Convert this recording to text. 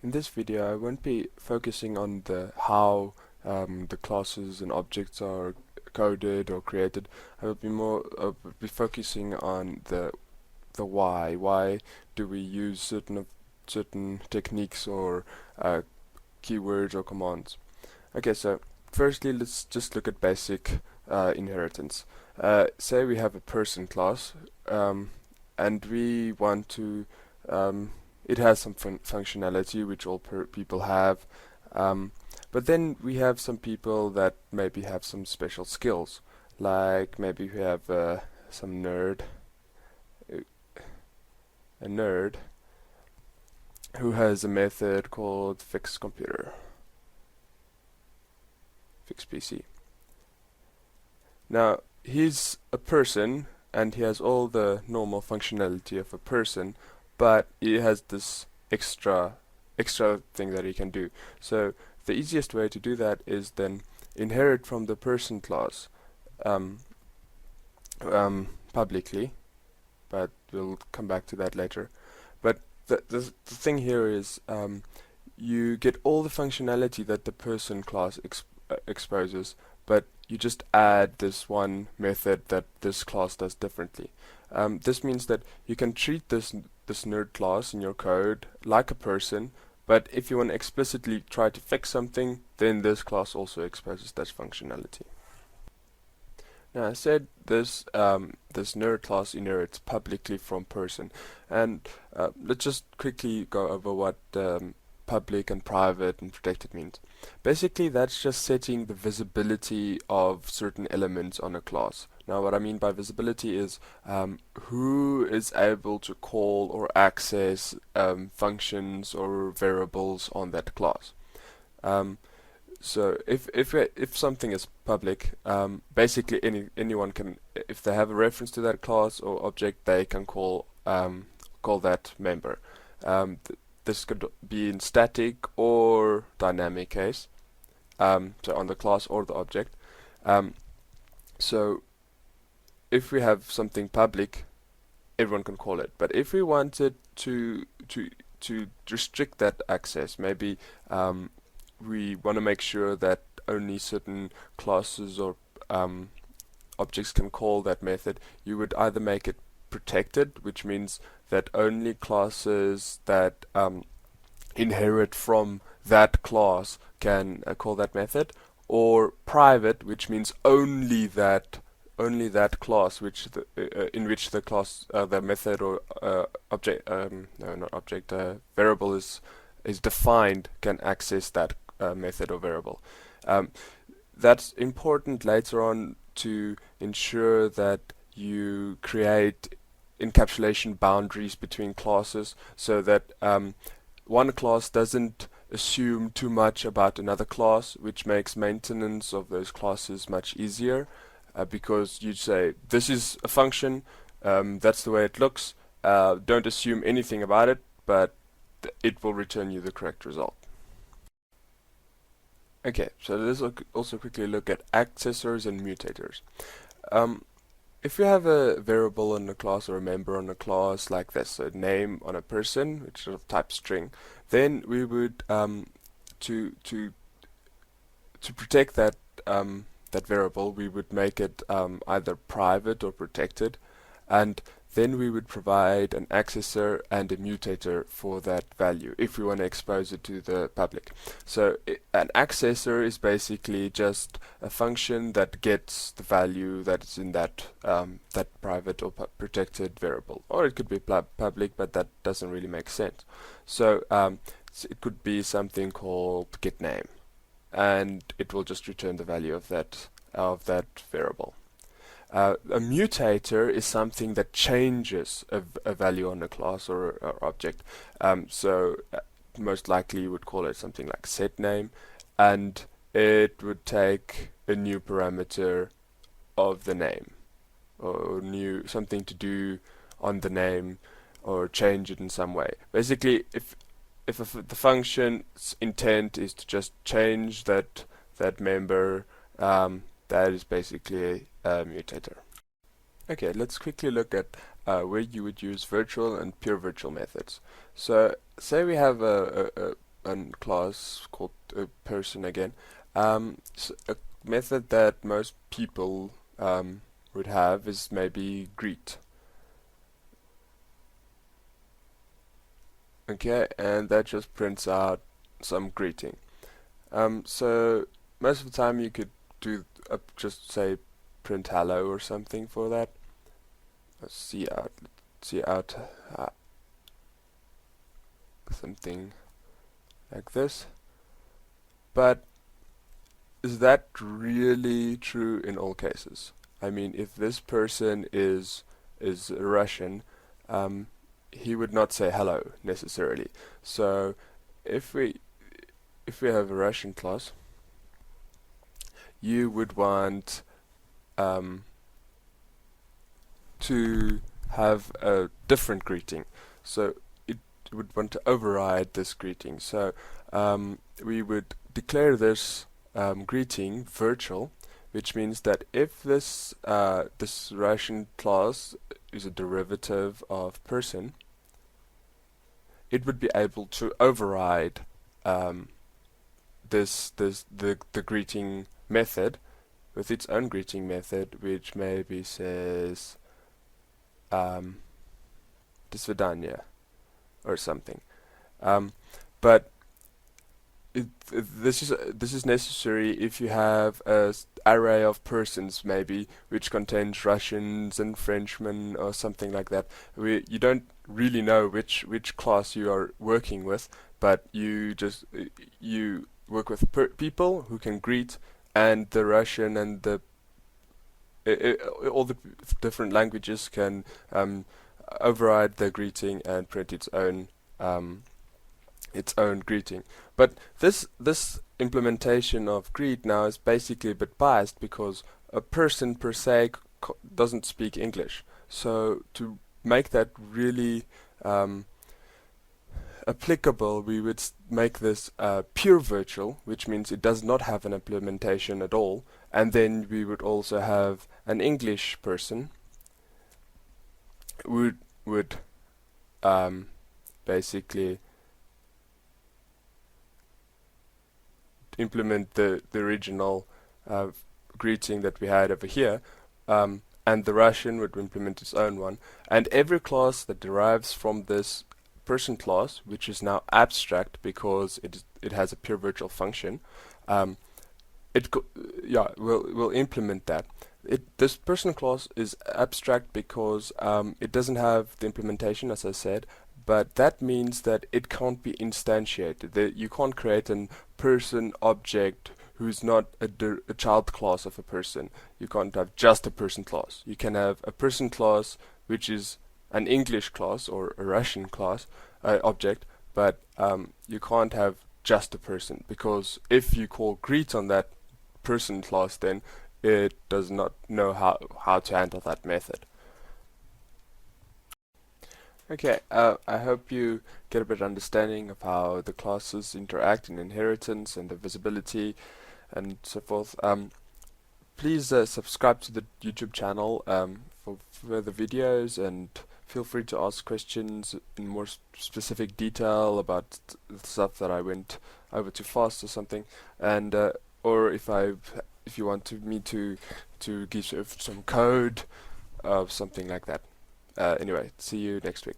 In this video, I won't be focusing on the how the classes and objects are coded or created. I will be focusing on the why. Why do we use certain techniques or keywords or commands? Okay, so firstly, let's just look at basic inheritance. Say we have a person class, and we want to it has some functionality which all people have, but then we have some people that maybe have some special skills, like maybe we have some uh, a nerd who has a method called fix PC. Now he's a person and he has all the normal functionality of a person, but he has this extra thing that he can do. So the easiest way to do that is then inherit from the person class um, publicly, but we'll come back to that later. But the thing here is you get all the functionality that the person class exposes, but you just add this one method that this class does differently. This means that you can treat this nerd class in your code like a person, but if you want to explicitly try to fix something, then this class also exposes that functionality. Now I said this nerd class inherits publicly from person, and let's just quickly go over what public and private and protected means. Basically, that's just setting the visibility of certain elements on a class. Now, what I mean by visibility is who is able to call or access functions or variables on that class. So if something is public, basically anyone can, if they have a reference to that class or object, they can call that member. This could be in static or dynamic case, so on the class or the object. So if we have something public, everyone can call it. But if we wanted to restrict that access, maybe we want to make sure that only certain classes or objects can call that method, you would either make it protected, which means that only classes that inherit from that class can call that method, or private, which means only that class in which the class the method or object no, not object variable is defined can access that method or variable. That's important later on to ensure that you create encapsulation boundaries between classes so that one class doesn't assume too much about another class, which makes maintenance of those classes much easier, because you say this is a function, that's the way it looks, don't assume anything about it, but it will return you the correct result. Okay, so let's also quickly look at accessors and mutators. If you have a variable on a class or a member on a class like this, a name on a person, which is of type string, then we would to protect that that variable, we would make it either private or protected, and then we would provide an accessor and a mutator for that value if we want to expose it to the public. So an accessor is basically just a function that gets the value that is in that private or protected variable, or it could be public, but that doesn't really make sense. So it could be something called getName, and it will just return the value of that variable. A mutator is something that changes a value on a class or object. So most likely you would call it something like setName, and it would take a new parameter of the name, or something to do on the name, or change it in some way. Basically, if the function's intent is to just change that member, that is basically a mutator. Okay, let's quickly look at where you would use virtual and pure virtual methods. So say we have a a class called a person again. A method that most people would have is maybe greet. Okay, and that just prints out some greeting. So most of the time you could do just say print hello or something for that. Let's see out something like this. But is that really true in all cases? I mean, if this person is Russian, he would not say hello necessarily. So if we have a Russian class, you would want to have a different greeting. So it would want to override this greeting. So we would declare this greeting virtual, which means that if this this Russian class is a derivative of person, it would be able to override the greeting method with its own greeting method, which maybe says до свидания or something. But this is necessary if you have a array of persons maybe which contains Russians and Frenchmen or something like that. You don't really know which class you are working with, but you work with people who can greet, and the Russian and the all the different languages can override the greeting and print its own greeting. But this implementation of greet now is basically a bit biased because a person per se doesn't speak English. So to make that really applicable, we would make this pure virtual, which means it does not have an implementation at all, and then we would also have an English person would basically implement the original greeting that we had over here, and the Russian would implement its own one, and every class that derives from this person class, which is now abstract because it has a pure virtual function, will implement that. This person class is abstract because it doesn't have the implementation, as I said, but that means that it can't be instantiated. That you can't create a person object who's not a child class of a person. You can't have just a person class. You can have a person class which is an English class or a Russian class object, but you can't have just a person, because if you call greet on that person class, then it does not know how to handle that method. Okay, I hope you get a better understanding of how the classes interact in inheritance and the visibility and so forth. Please subscribe to the YouTube channel for further videos, and feel free to ask questions in more specific detail about the stuff that I went over too fast or something, and or if you want me to give some code, something like that. Anyway, see you next week.